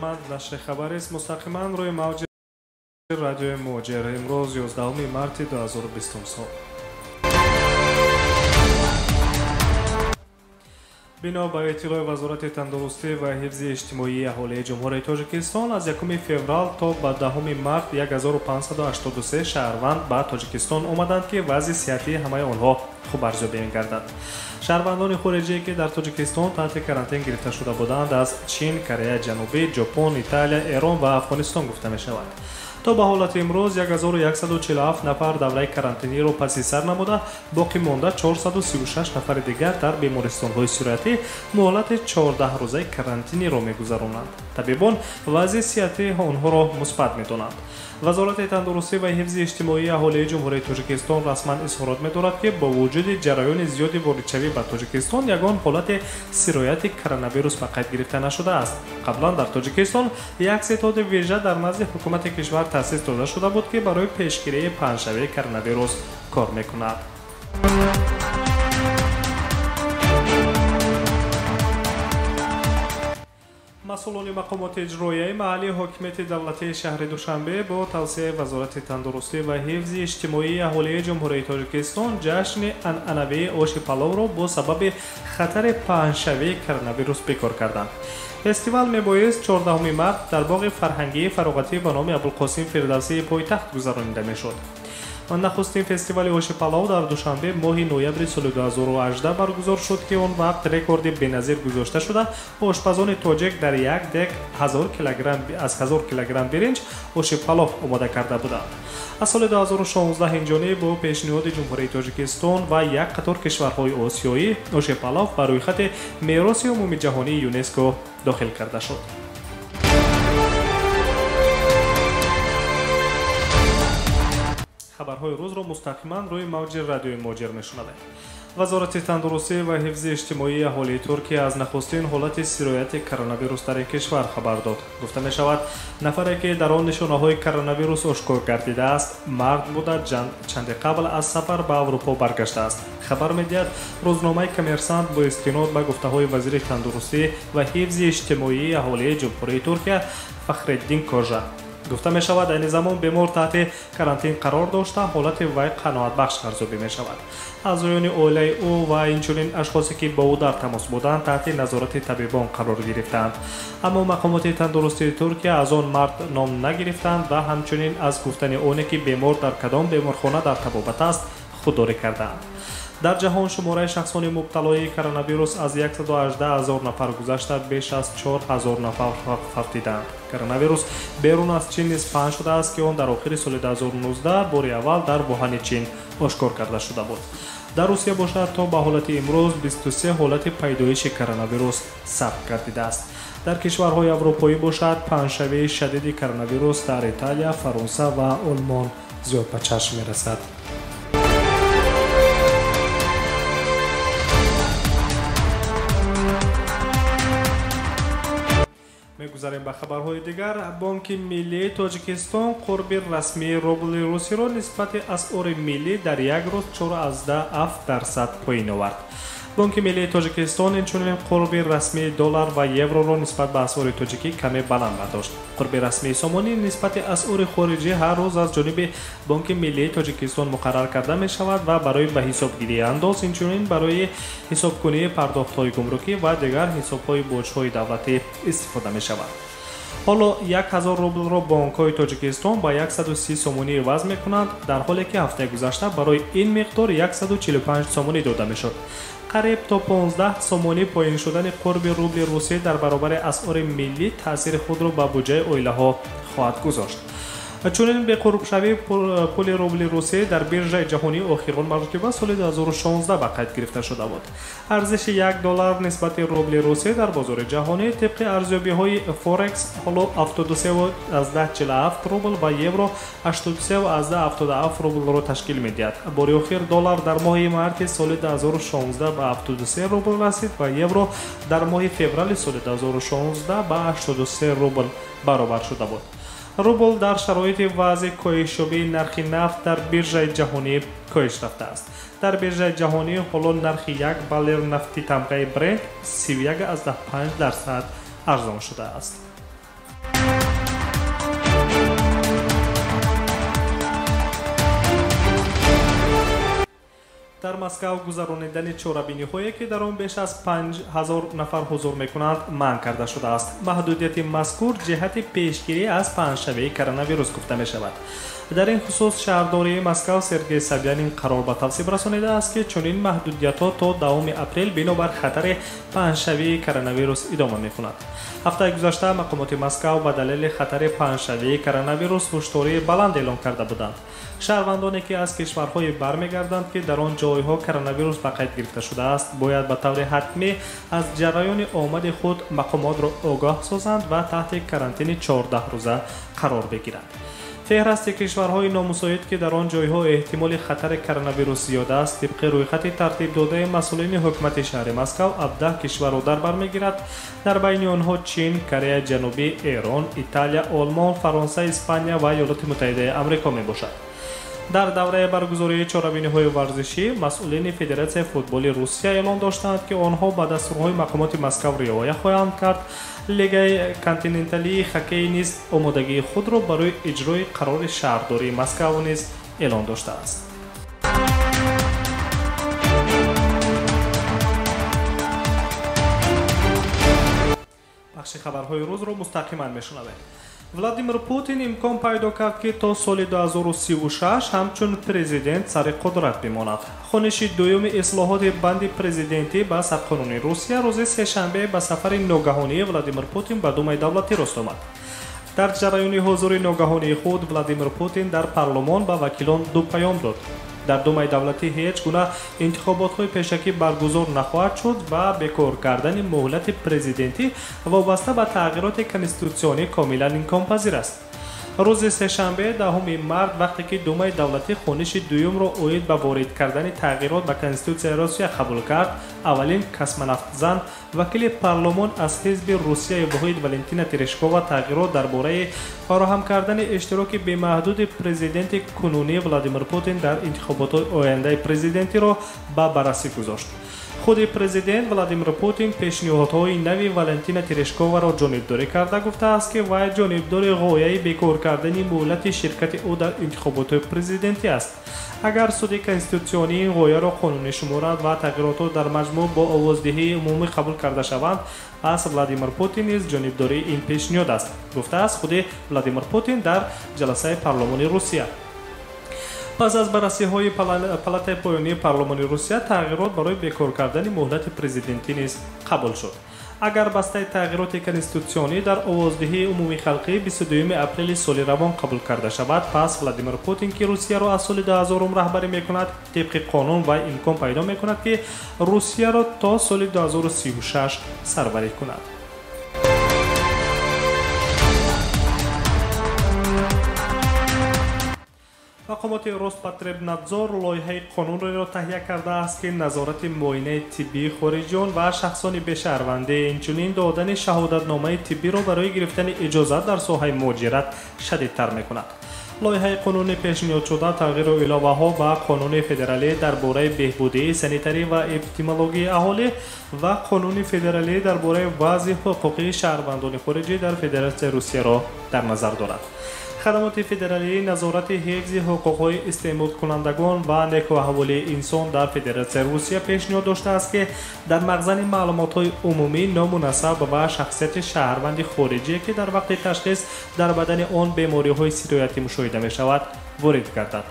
ارجمند نشر خبری است مستقیما روی موج رادیوی موجر. امروز 11 مارس 2020 سال. بنا به اطلاع وزارت تندرستی و حفظ اجتماعی اهالی جمهوری تاجیکستان از 1 فوریه تا به 10 مارس 1583 شهروند به تاجیکستان آمدند که وضع صحتی همه آنها خوب ارزیابی می‌گردد. شهروندان خارجی که در تاجیکستان تحت کرانتین گرفته شده بودند از چین، کره جنوبی، ژاپن، ایتالیا، ایران و افغانستان گفته می‌شود. تا به حالت امروز 1147 نفر دوره کرانتینی را پس سر نموده، باقی مانده 436 نفر دیگر در بیمارستان‌های صورتی مهلت 14 روزه کرانتینی را می‌گذرانند. طبیبان وضع صحتی آنها را مثبت می‌دانند. وزارت تندرستی و حفظ اجتماعی اهالی جمهوری تاجیکستان رسما اظهارات می‌دارد که با وجود جریان زیادی واردشوی به تاجیکستان یگان حالت سرایت کرونا ویروس به قید گرفته نشده است. قبلا در تاجیکستان یک ستاد ویژه در نزد حکومت کشور تأسیس داده شده بود که برای پیشگیری پنه‌شوی کرونا ویروس کار می‌کند. مسئولان مقامات اجرایی محلی حاکمیت دولتی شهر دوشنبه با توصیه وزارت تندرستی و حفظ اجتماعی اهالی جمهوری تاجیکستان جشن عنعنوی آش پلاو را با سبب خطر پهن‌شوی کرونا ویروس بکار کردند. فستیوال میبایست 14 مارس در باغ فرهنگی فراغتی به نام ابوالقاسم فردوسی پایتخت گذرانیده میشد. نخستین فستیوال آش پلاو در دوشنبه ماه نوامبر سال 2018 برگزار شد که آن وقت رکورد بی‌نظیر گذاشته شده. آشپزان تاجیک در یک دک 1000 کیلوگرم برنج آش پلاو آماده کرده بودند. از سال 2016 اینجانب با پیشنهاد جمهوری تاجیکستان و یک قطار کشورهای آسیایی آش پلاو بر روی خط میراث عمومی جهانی یونسکو داخل کرده شد. خبرهای روز را مستقیما روی موج رادیوی موجر میشنوید. وزارت تندرستی و حفظ اجتماعی اهالی ترکیه از نخستین حالت سرایت کرونا ویروس در این کشور خبر داد. گفته می شود نفری که در آن نشانه های کرونا ویروس آشکار گردیده است مرد بوده چند قبل از سفر به اروپا برگشته است. خبر می دهد روزنامه کمرسانت با استناد به گفته های وزیر تندرستی و حفظ اجتماعی اهالی جمهوری ترکیه فخرالدین کوژا گفته می شود این زمان بیمار تحت کرانتین قرار داشته حالت وی قناعت بخش ارزیابی می شود. اعضایان عائله او و اینچنین اشخاصی که با او در تماس بودند تحت نظارت طبیبان قرار گرفتند، اما مقامات تندرستی ترکیه از آن مرد نام نگرفتند و همچنین از گفتن اونی که بیمار در کدام بیمارخانه در طبابت است خودداری کردند. در جهان شماره شخصان مبتلای کرونا ویروس از 118,000 نفر گذشته بیش از 4,000 نفر رفتند. کرونا ویروس بیرون از چین نیز پنهان شده است که آن در آخر سال 2019 بار اول در ووهان چین آشکار کرده شده بود. در روسیه باشد تا به حالت امروز 23 حالت پیدایش کرونا ویروس ثبت گردیده است. در کشورهای اروپایی باشد پهن‌شوی شدید کرونا ویروس در ایتالیا، فرانسه و آلمان زیاد به چشم می‌رسد. می‌گذاریم به خبرهای دیگر. بانک ملی تاجیکستان قرب رسمی روبل روسی را نسبت اسعار ملی در یک روز 4.7% پایین آورد. بانک ملی تاجیکستان اینچنین قرب رسمی دلار و یورو را نسبت به اسعار تاجیکی کمی بلند برداشت. قرب رسمی سامانی نسبت اسعار خارجی هر روز از جانب بانک ملی تاجیکستان مقرر کرده می شود و برای به حسابگیری انداز اینچنین برای حسابکنی پرداخت‌های گمرکی و دیگر حساب‌های بورس‌های دولتی استفاده می شود. حالا 1000 روبل را بانک‌های تاجیکستان با 130 سومونی عوض می‌کنند، در حالی که هفته گذشته برای این مقدار 145 سومونی داده می‌شد. قریب تا 15 سومونی پایین شدن قرب روبل روسی در برابر اسعار ملی تاثیر خود را به بودجه عائله‌ها خواهد گذاشت. چون به قرب شوی پول روبل روسی در بیرژه جهانی آخرین مرتبه سال 2016 به قید گرفته شده بود. ارزش $1 نسبت روبل روسی در بازار جهانی طبق ارزیابی‌های فورکس حالا 73.47 روبل و یورو 83.77 روبل را تشکیل می‌دهد. بار آخر دلار در ماه مارس سال 2016 به 73 روبل رسید و یورو در ماه فوریه سال 2016 به 83 روبل برابر شده بود. روبل در شرایط وضع کاهش یابی نرخ نفت در بیرژه جهانی کاهش رفته است. در بیرژه جهانی حالا نرخ یک بالر نفت تمغه برنت 31.5% ارزان شده است. در مسکو گذراندن چورابینی‌هایی که در آن بیش از 5000 نفر حضور می‌کنند منع کرده شده است. محدودیت مذکور جهت پیشگیری از پنجشنبه کرونا ویروس گفته می‌شود. در این خصوص شهرداری مسکو سرگئی سبیان قرار به توصیف رسانیده است که چنین محدودیت‌ها تا 2 اپریل بنابر خطر پنجشنبه کرونا ویروس ادامه می‌کند. هفته گذشته مقامات مسکو به دلیل خطر پنجشنبه کرونا ویروس هشداری بلند اعلام کرده بودند. شهروندانی که از کشورهای برمیگردند که در آن جایها کرونا ویروس به قید گرفته شده است باید به طور حتمی از جریان آمد خود مقامات را آگاه سازند و تحت کرانتین 14 روزه قرار بگیرند. فهرست کشورهای نامساعد که در آن جایها احتمال خطر کرونا ویروس زیاد است طبق رویخط ترتیب داده مسئولین حکومت شهر مسکو 17 کشور را در بر میگیرد. در بین آنها چین، کره جنوبی، ایران، ایتالیا، آلمان، فرانسه، اسپانیا و ایالات متحده آمریکا می باشد. در دوره برگزاری چهاربینی‌های ورزشی مسئولین فدراسیون فوتبال روسیه اعلام داشتند که آنها به دستورهای مقامات مسکو رعایت خواهند کرد. لیگ کانتیننتالی هاکی نیز آمادگی خود را برای اجرای قرار شهرداری مسکو نیز اعلام داشته است. بخش خبرهای روز را مستقیما میشنوید. ولادیمیر پوتین امکان پیدا کرد که تا سال 2036 همچون پرزیدنت سر قدرت بماند. خوانش دوم اصلاحات بند پرزیدنتی به سرقانون روسیه روز سه‌شنبه به سفر ناگهانی ولادیمیر پوتین به دومای دولتی رست آمد. در جریان حضور ناگهانی خود ولادیمیر پوتین در پارلمان به وکیلان دو پیام داد. در دومای دولتی هیچ گونه انتخابات پیشکی برگزار نخواهد شد و بیکار کردن مهلت پرزیدنتی وابسته به تغییرات کنستیتوسیونی کاملا امکان پذیر است. روز سه‌شنبه 10 مارس وقتی که دومای دولتی خوانش دوم را اوید به وارد کردن تغییرات به کنستیتوسیون روسیه قبول کرد، اولین کسمونافت زن وکیل پارلمان از حزب روسیه واحد ولنتینا ترشکووا تغییرات درباره فراهم کردن اشتراک بی‌محدود پرزیدنت کنونی ولادیمیر پوتین در انتخابات آینده پرزیدنتی را به بررسی گذاشت. خود پرزیدنت ولادیمیر پوتین پیشنهادهای نوی ولنتینا ترشکووا را جانبداری کرده گفته است که وی جانبدار غایه بیکار کردن مهلت شرکت او در انتخابات پرزیدنتی است. اگر سود کنستیتوسیونی این غایه را قانونی شمارد و تغییرات در مجموع با آوازدهی عمومی قبول کرده شوند، پس ولادیمیر پوتین نیز جانبداری این پیشنهاد است، گفته است خود ولادیمیر پوتین در جلسه پارلمان روسیه. پس از بررسی‌های پالاتای پایانی پارلمان روسیه تغییرات برای بیکار کردن مهلت پرزیدنتی نیز قبول شد. اگر بسته تغییرات کنستیتوسیونی در آوازدهی عمومی خلقی 22 اپریل سال روان قبول کرده شود، پس ولادیمیر پوتین که روسیه را از سال 2000 رهبری می‌کند طبق قانون و امکان پیدا می‌کند که روسیه را تا سال 2036 سربری کند. مقامات روسپاتربنادزور لایحه قانون را تهیه کرده است که نظارت معاینه طبی خارجیان و شخصان بی‌شهروندی اینچنین دادن شهادتنامه طبی را برای گرفتن اجازت در ساحه مهاجرت شدیدتر می‌کند. لایحه قانون پیشنهاد شده تغییر علاوه‌ها به قانون فدرالی درباره بهبودی سانیتری و اپیدمیولوژی اهالی و قانون فدرالی درباره وضع حقوقی شهروندان خارجی در فدراسیون روسیه را در نظر دارد. خدمات فدرالی نظارت حفظ حقوق‌های استعمال کنندگان و نیک احوال انسان در فدراسیون روسیه پیشنهاد داشته است که در مخزن معلومات‌های عمومی نام و نسب و شخصیت شهروند خارجی که در وقت تشخیص در بدن آن بیماری‌های سرایتی مشاهده می‌شود وارد گردد.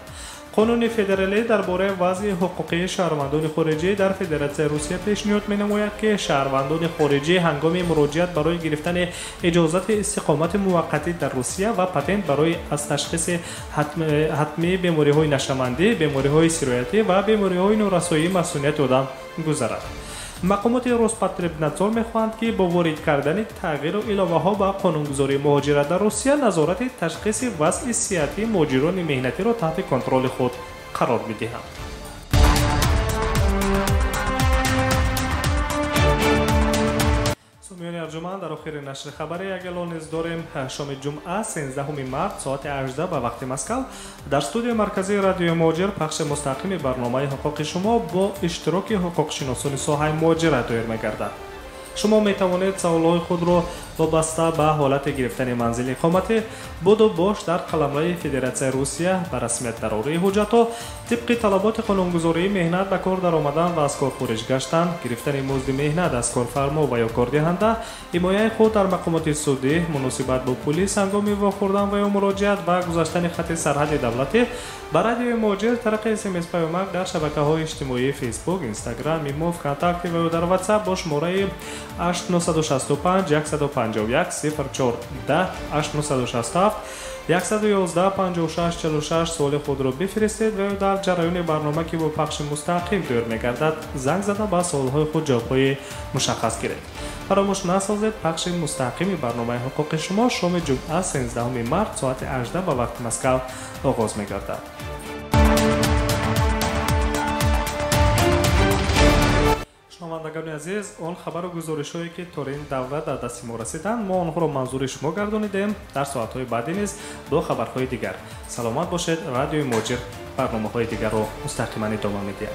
قانون فدرالی درباره وضع حقوقی شهروندان خارجی در فدراسیون روسیه پیشنهاد می‌نماید که شهروندان خارجی هنگام مراجعت برای گرفتن اجازت اقامت موقتی در روسیه و پتنت برای از تشخیص حتمی بیماری‌های نشامنده، بیماری‌های سرایتی و بیماری‌های نورسایی مسئولیت آدم گذرد. مقامات روسپاتربنادزور می‌خواهند که با وارد کردن تغییر و علاوه‌ها به قانونگذاری مهاجرت در روسیه نظارت تشخیص وضع صحتی مهاجران مهنتی را تحت کنترل خود قرار بدهند. سامیان ارجمند، در آخر نشر خبری یک اعلان نیز داریم. شام جمعه 13 مارس ساعت 18 به وقت مسکو در استودیو مرکزی رادیو مهاجر پخش مستقیم برنامه حقوق شما با اشتراک حقوق شناسان ساحه مهاجرت دایر می‌گردد. شما می توانید سوالات خود را وابسته به حالت گرفتن منزل اقامتی بود و باش در قلمرو فدراسیای روسیه به رسمیت ضروری حجت‌ها طبق طلبات قانونگذاری مهنت به کار درآمدن و از کار خارج گشتن، گرفتن مزد مهنت از کارفرما و یا کاردهنده، حمایت خود در مقامات سودی، مناسبت با پلیس هنگام واخوردن و یا مراجعت و گذشتن خط سرحد دولتی، به رادیوی مهاجر طریق SMS پیامک در شبکه‌های اجتماعی فیسبوک، اینستاگرام، ایمو، کانتاکت و در واتساپ با شماره 8965 151 0410 8967 111 56 46 سوال خود را بفرستید و در جریان برنامه که با پخش مستقیم دور می‌گردد زنگ زده با سوال‌های خود جواب‌های مشخص گیرید. فراموش نسازید پخش مستقیم برنامه حقوق شما شام جمعه 13 مارس ساعت 18 به وقت مسکو آغاز می‌گردد. شنوندگان عزیز، آن خبر و گزارش‌هایی که تا این دوره در دست ما رسیدند ما آنها را منظور شما گردانیدیم. در ساعت‌های بعدی نیز با خبرهای دیگر سلامت باشید. رادیوی مهاجر برنامه‌های دیگر را مستقیما ادامه می‌دهد.